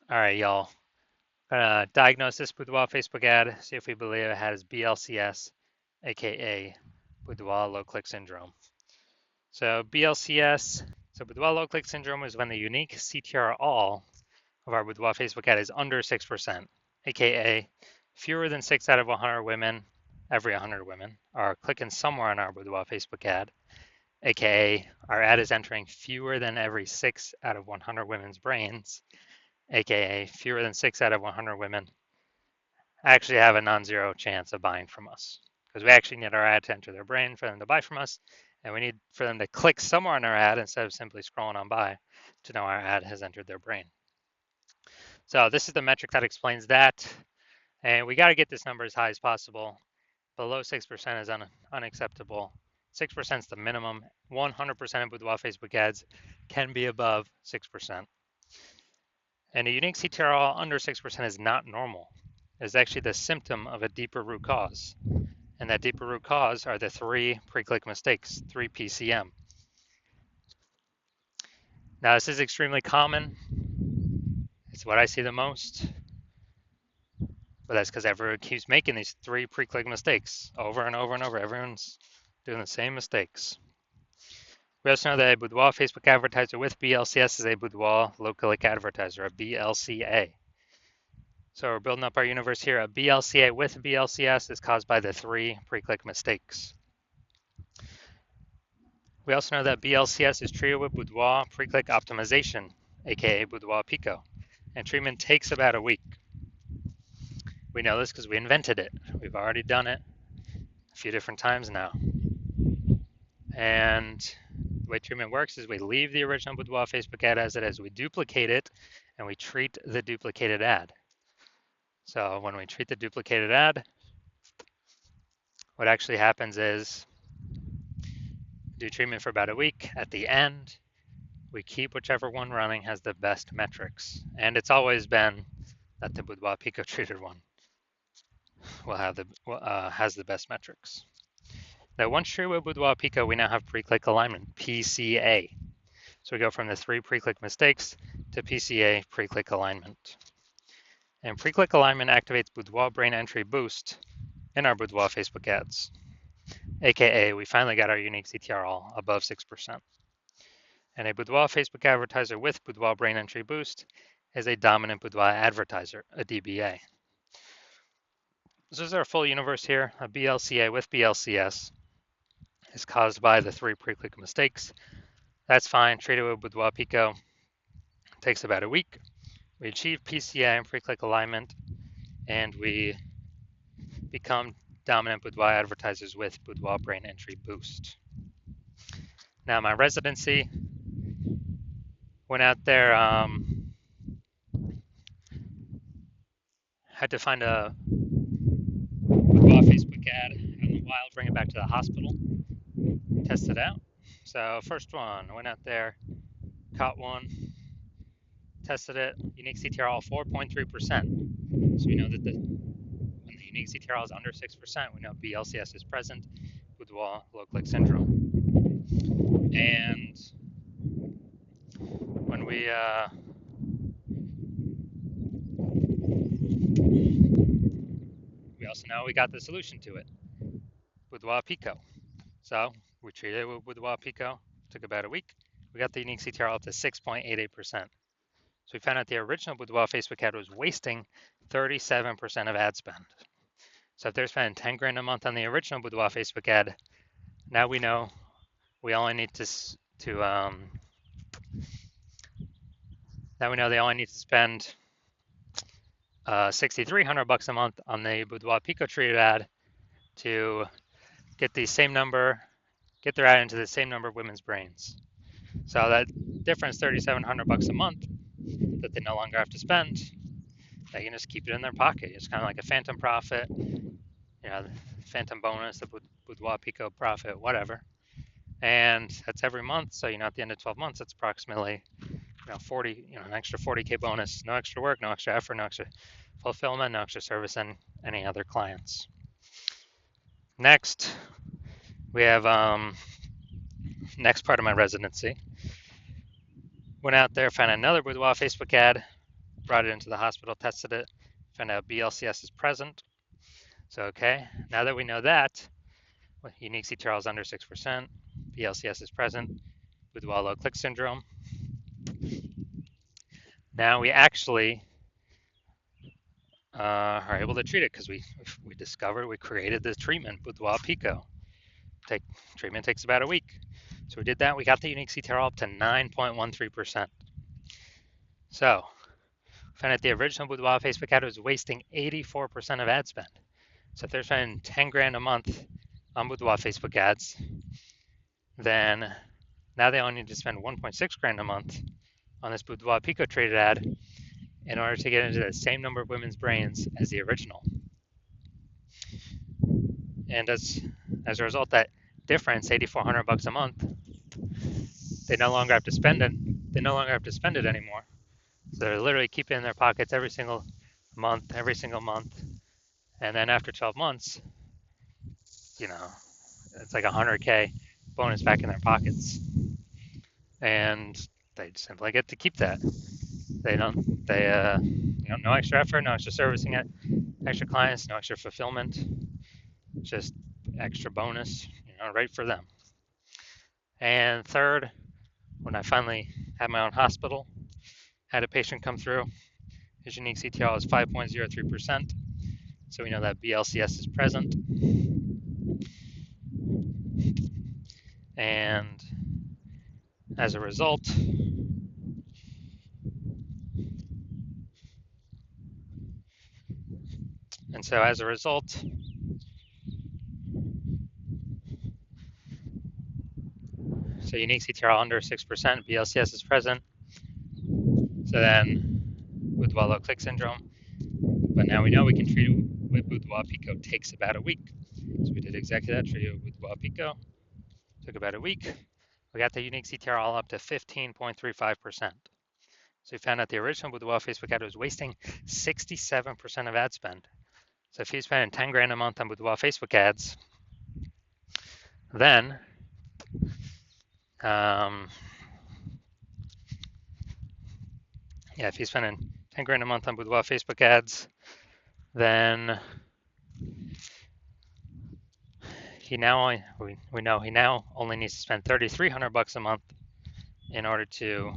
All right, y'all. Gonna diagnose this Boudoir Facebook ad, see if we believe it has BLCS, aka Boudoir low click syndrome. So BLCS, so Boudoir low click syndrome is when the unique CTR all of our Boudoir Facebook ad is under 6%, aka fewer than 6 out of 100 women, every 100 women, are clicking somewhere on our Boudoir Facebook ad, aka our ad is entering fewer than every 6 out of 100 women's brains, aka fewer than 6 out of 100 women actually have a non-zero chance of buying from us, because we actually need our ad to enter their brain for them to buy from us, and we need for them to click somewhere on our ad instead of simply scrolling on by to know our ad has entered their brain. So this is the metric that explains that, and we got to get this number as high as possible. Below 6% is unacceptable. 6% is the minimum. 100% of Boudoir Facebook ads can be above 6%. And a unique CTRL under 6% is not normal. It's actually the symptom of a deeper root cause. And that deeper root cause are the 3 pre-click mistakes, 3 PCM. Now, this is extremely common. It's what I see the most. But that's because everyone keeps making these 3 pre-click mistakes over and over and over. Everyone's doing the same mistakes. We also know that a Boudoir Facebook advertiser with BLCS is a Boudoir low-click advertiser, a BLCA. So we're building up our universe here. A BLCA with BLCS is caused by the 3 pre-click mistakes. We also know that BLCS is treated with Boudoir pre-click optimization, aka Boudoir Pico, and treatment takes about a week. We know this because we invented it. We've already done it a few different times now. And the way treatment works is we leave the original Boudoir Facebook ad as it is. We duplicate it, and we treat the duplicated ad. So when we treat the duplicated ad, what actually happens is do treatment for about a week. At the end, we keep whichever one running has the best metrics. And it's always been that the Boudoir Pico treated one will have has the best metrics. Now, once treated with Boudoir Pico, we now have pre-click alignment, PCA. So we go from the 3 pre-click mistakes to PCA pre-click alignment. And pre-click alignment activates Boudoir brain entry boost in our Boudoir Facebook ads, aka we finally got our unique CTR all above 6%. And a Boudoir Facebook advertiser with Boudoir brain entry boost is a dominant Boudoir advertiser, a DBA. This is our full universe here. A BLCA with BLCS is caused by the 3 pre-click mistakes. That's fine. Treat it with Boudoir Pico. It takes about a week. We achieve PCA and pre-click alignment, and we become dominant Boudoir advertisers with Boudoir brain entry boost. Now, my residency went out there, had to find a Boudoir Facebook ad out in the wild, bring it back to the hospital, test it out. So first one, went out there, caught one, tested it, unique CTR all 4.3%. So we know that when the unique CTR is under 6%, we know BLCS is present, Boudoir low click syndrome. And when we also know we got the solution to it, Boudoir Pico. So we treated it with Boudoir Pico, took about a week. We got the unique CTR up to 6.88%. So we found out the original Boudoir Facebook ad was wasting 37% of ad spend. So if they're spending 10 grand a month on the original Boudoir Facebook ad, now we know we only need now we know they only need to spend $6,300 a month on the Boudoir Pico treated ad to get the same number, get their ad into the same number of women's brains. So that difference, $3,700 a month, that they no longer have to spend, they can just keep it in their pocket. It's kind of like a phantom profit, phantom bonus, the Boudoir Pico profit, whatever. And that's every month. So at the end of 12 months, it's approximately 40, an extra 40K bonus, no extra work, no extra effort, no extra fulfillment, no extra service, and any other clients. Next, we have next part of my residency. Went out there, found another Boudoir Facebook ad, brought it into the hospital, tested it, found out BLCS is present. So, okay, now that we know that, unique CTRL is under 6%, BLCS is present, Boudoir low click syndrome. Now we actually are able to treat it because we discovered, we created this treatment, Boudoir Pico. Treatment takes about a week. So we did that. We got the unique CTRL up to 9.13%. So found that the original Boudoir Facebook ad was wasting 84% of ad spend. So if they're spending 10 grand a month on Boudoir Facebook ads, then now they only need to spend 1.6 grand a month on this Boudoir Pico traded ad in order to get into the same number of women's brains as the original. And as a result, that difference, $8,400 a month, they no longer have to spend it. They no longer have to spend it anymore. So they're literally keeping it in their pockets every single month. And then after 12 months, it's like 100K bonus back in their pockets. And they simply get to keep that. No extra effort, no extra servicing it, extra clients, no extra fulfillment, just extra bonus, right for them. And third, when I finally had my own hospital, had a patient come through, his unique CTRL is 5.03%. So we know that BLCS is present. And as a result, so unique CTRL under 6%, BLCS is present. So then with Boudoir click syndrome, but now we know we can treat it with Boudoir Pico. Takes about a week. So we did exactly that, treated it with Boudoir Pico. Took about a week. We got the unique CTRL up to 15.35%. So we found out the original Boudoir Facebook ad was wasting 67% of ad spend. So if he's spending 10 grand a month on Boudoir Facebook ads, then if he's spending 10 grand a month on Boudoir Facebook ads, then we know he now only needs to spend $3,300 a month in order to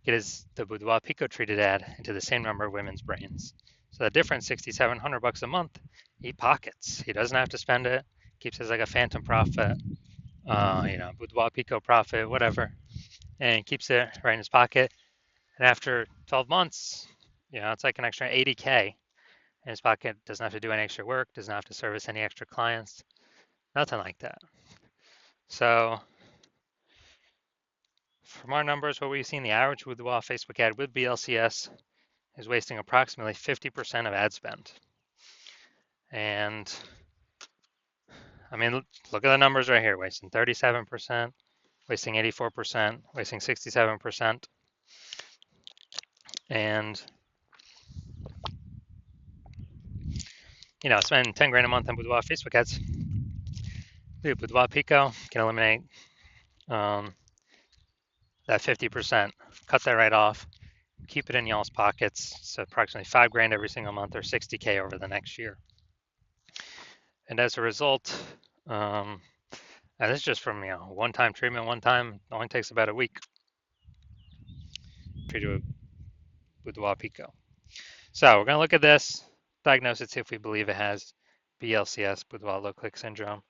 get the Boudoir Pico treated ad into the same number of women's brains. So the difference, $6,700 a month, he pockets. He doesn't have to spend it. Keeps it as like a phantom profit, Boudoir Pico profit, whatever, and keeps it right in his pocket. And after 12 months, it's like an extra 80K in his pocket. Doesn't have to do any extra work. Doesn't have to service any extra clients. Nothing like that. So from our numbers, what we've seen, the average Boudoir Facebook ad with BLCS is wasting approximately 50% of ad spend. And I mean, look at the numbers right here, wasting 37%, wasting 84%, wasting 67%. And, spending 10 grand a month on Boudoir Facebook ads. Boudoir Pico can eliminate that 50%, cut that right off, keep it in y'all's pockets. So approximately 5 grand every single month, or 60K over the next year. And as a result, and this is just from one-time treatment, only takes about a week. Treated with Boudoir Pico. So we're going to look at this, diagnose it, see if we believe it has BLCS, Boudoir low click syndrome.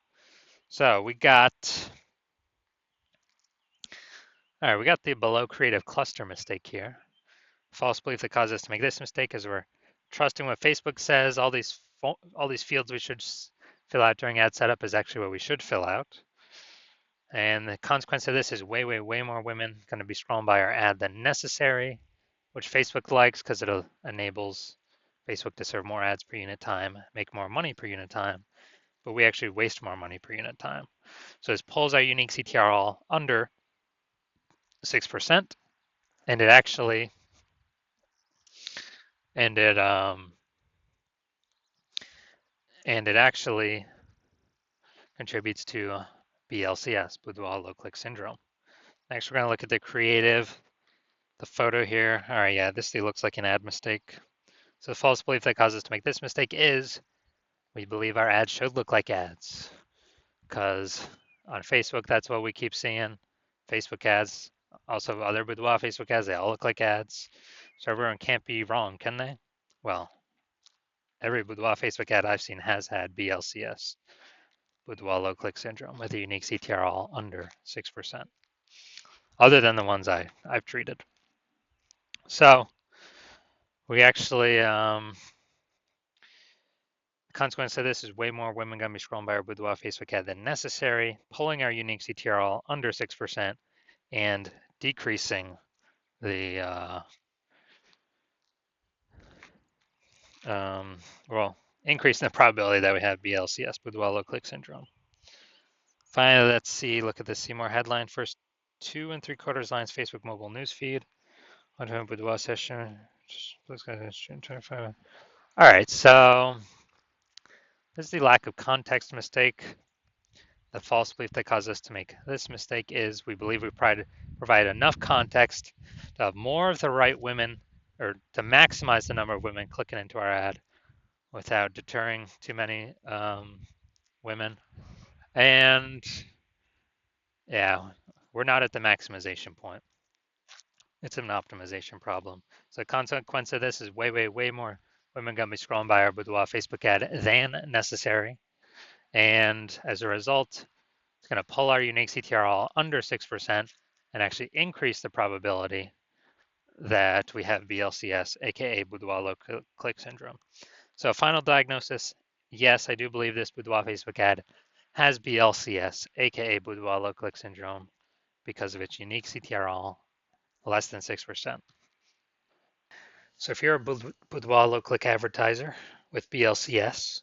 So we got the below creative cluster mistake here. False belief that causes us to make this mistake is we're trusting what Facebook says. All these fields we should fill out during ad setup is actually what we should fill out. And the consequence of this is way, way, way more women going to be scrolling by our ad than necessary, which Facebook likes because it enables Facebook to serve more ads per unit time, make more money per unit time, but we actually waste more money per unit time. So this pulls our unique CTRL under 6%, and it actually contributes to BLCS, Boudoir low click syndrome. Next, we're going to look at the creative, the photo here. All right, yeah, this looks like an ad mistake. So the false belief that causes us to make this mistake is we believe our ads should look like ads, because on Facebook, that's what we keep seeing. Facebook ads, also other Boudoir Facebook ads, they all look like ads. So everyone can't be wrong, can they? Well, every Boudoir Facebook ad I've seen has had BLCS, Boudoir low click syndrome, with a unique CTR all under 6%, other than the ones I've treated. So we actually, consequence of this is way more women going to be scrolling by our Boudoir Facebook ad than necessary, pulling our unique CTR all under 6% and decreasing the, well, increasing the probability that we have BLCS, Boudoir low click syndrome. Finally, let's see, look at the see more headline. First 2 3/4 lines, Facebook mobile newsfeed. Boudoir session. All right, so this is the lack of context mistake. The false belief that caused us to make this mistake is we believe we provide enough context to have more of the right women, or to maximize the number of women clicking into our ad without deterring too many women. And yeah, we're not at the maximization point. It's an optimization problem. So the consequence of this is way more women gonna be scrolling by our Boudoir Facebook ad than necessary. And as a result, it's gonna pull our unique CTR all under 6% and actually increase the probability that we have BLCS, aka Boudoir low click syndrome. So final diagnosis, yes, I do believe this Boudoir Facebook ad has BLCS, aka Boudoir low click syndrome, because of its unique CTR all less than 6%. So if you're a Boudoir low click advertiser with BLCS,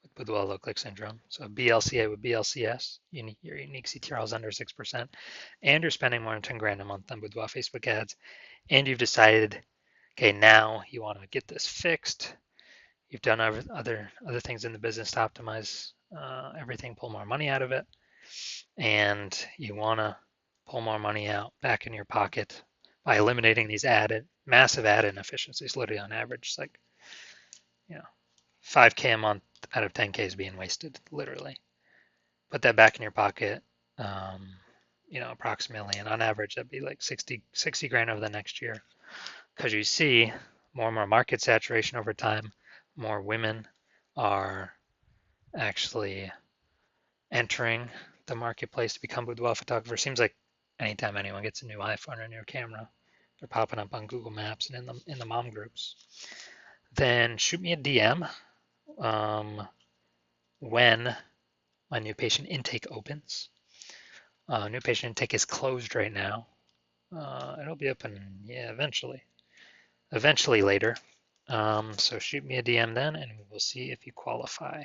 with Boudoir low click syndrome, so BLCA with BLCS, your unique CTR is under 6%, and you're spending more than 10 grand a month on Boudoir Facebook ads, and you've decided, okay, now you want to get this fixed. You've done other things in the business to optimize everything, pull more money out of it, and you want to pull more money out back in your pocket by eliminating these massive ad inefficiencies. Literally on average, it's like 5K a month out of 10K is being wasted, literally. Put that back in your pocket, approximately, and on average that'd be like 60 grand over the next year, because you see more and more market saturation over time. More women are actually entering the marketplace to become boudoir photographers. Seems like anytime anyone gets a new iPhone or a new camera, they're popping up on Google Maps and in the mom groups. Then shoot me a DM when my new patient intake opens. New patient intake is closed right now. It'll be open, eventually later. So shoot me a DM then, and we'll see if you qualify.